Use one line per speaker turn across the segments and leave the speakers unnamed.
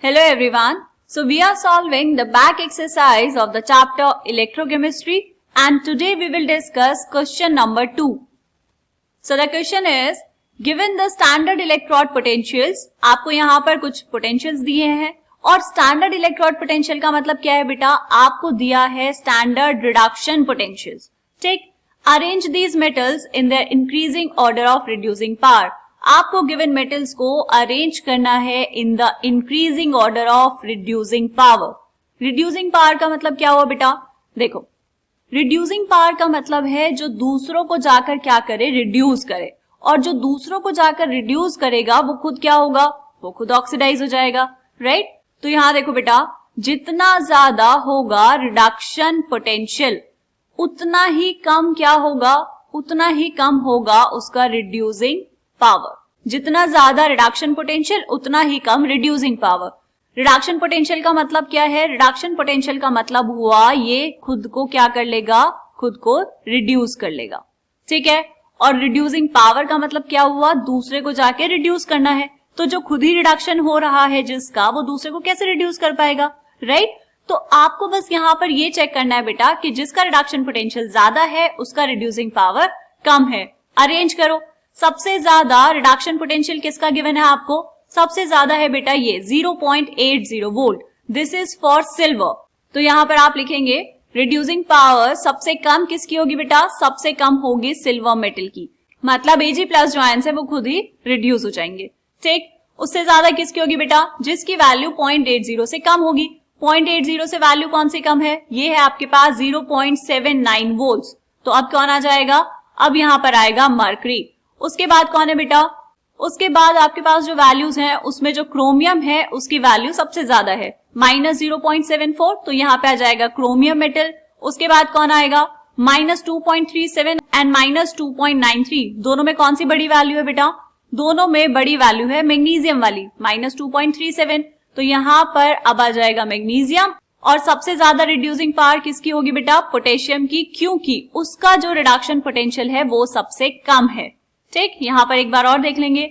Hello everyone. So we are solving the back exercise of the chapter electrochemistry and today we will discuss question number 2. So the question is given the standard electrode potentials, आपको यहाँ पर कुछ potentials दिए हैं और standard electrode potential का मतलब क्या है बेटा, आपको दिया है standard reduction potentials. ठीक, arrange these metals in their increasing order of reducing power. आपको गिवन मेटल्स को अरेंज करना है in the increasing order of reducing power. Reducing power का मतलब क्या हुआ बेटा, देखो रिड्यूसिंग पावर का मतलब है जो दूसरों को जाकर क्या करे, रिड्यूस करे, और जो दूसरों को जाकर रिड्यूस करेगा वो खुद क्या होगा, वो खुद ऑक्सीडाइज हो जाएगा. राइट, तो यहां देखो बेटा, जितना ज्यादा होगा रिडक्शन पोटेंशियल उतना ही कम क्या होगा, उतना ही कम होगा उसका रिड्यूसिंग पावर. जितना ज्यादा रिडक्शन पोटेंशियल उतना ही कम रिड्यूसिंग पावर. रिडक्शन पोटेंशियल का मतलब क्या है, रिडक्शन पोटेंशियल का मतलब हुआ ये खुद को क्या कर लेगा, खुद को रिड्यूस कर लेगा. ठीक है, और रिड्यूसिंग पावर का मतलब क्या हुआ, दूसरे को जाके रिड्यूस करना है. तो जो खुद ही रिडक्शन हो रहा है जिसका, वो दूसरे को कैसे रिड्यूस कर पाएगा. राइट, तो आपको बस यहाँ पर ये चेक करना है बेटा कि जिसका रिडक्शन पोटेंशियल ज्यादा है उसका रिड्यूसिंग पावर कम है. अरेंज करो. सबसे ज्यादा रिडक्शन पोटेंशियल किसका गिवन है आपको, सबसे ज्यादा है बेटा ये 0.80 volt. This is for silver. तो यहां पर आप लिखेंगे रिड्यूसिंग पावर सबसे कम किसकी होगी बेटा, सबसे कम होगी सिल्वर मेटल की. मतलब Ag प्लस जो आयंस है वो खुद ही रिड्यूस हो जाएंगे. ठीक, उससे ज्यादा किसकी होगी बेटा, जिसकी वैल्यू 0.80 से कम होगी. 0.80 से वैल्यू कौन सी कम है, ये है आपके पास 0.79 वोल्ट. तो अब कौन आ जाएगा, अब यहां पर आएगा मर्करी. उसके बाद कौन है बेटा, उसके बाद आपके पास जो वैल्यूज हैं उसमें जो क्रोमियम है उसकी वैल्यू सबसे ज्यादा है -0.74. तो यहाँ पे आ जाएगा क्रोमियम मेटल. उसके बाद कौन आएगा, -2.37 एंड -2.93. दोनों में कौन सी बड़ी वैल्यू है बेटा, दोनों में बड़ी वैल्यू है मैग्नीशियम वाली -2.37. तो यहाँ पर अब आ जाएगा मैग्नीशियम. और सबसे ज्यादा रिड्यूसिंग पावर किसकी होगी बेटा, पोटेशियम की, क्योंकि उसका जो रिडक्शन पोटेंशियल है वो सबसे कम है. ठीक, यहां पर एक बार और देख लेंगे,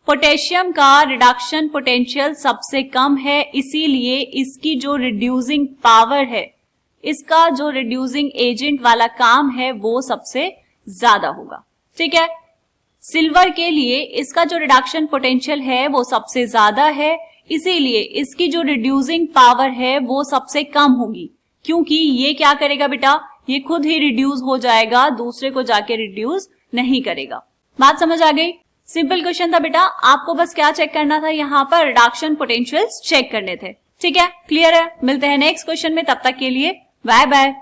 पोटेशियम का रिडक्शन पोटेंशियल सबसे कम है, इसीलिए इसकी जो रिड्यूसिंग पावर है, इसका जो रिड्यूसिंग एजेंट वाला काम है वो सबसे ज्यादा होगा. ठीक है, सिल्वर के लिए इसका जो रिडक्शन पोटेंशियल है वो सबसे ज्यादा है, इसीलिए इसकी जो रिड्यूसिंग पावर है वो सबसे कम होगी, क्योंकि ये क्या करेगा बेटा, ये खुद ही रिड्यूस हो जाएगा, दूसरे को जाके रिड्यूस नहीं करेगा. बात समझ आ गई. सिंपल क्वेश्चन था बेटा, आपको बस क्या चेक करना था, यहाँ पर रिडक्शन पोटेंशियल्स चेक करने थे. ठीक है, क्लियर है. मिलते हैं नेक्स्ट क्वेश्चन में, तब तक के लिए बाय बाय.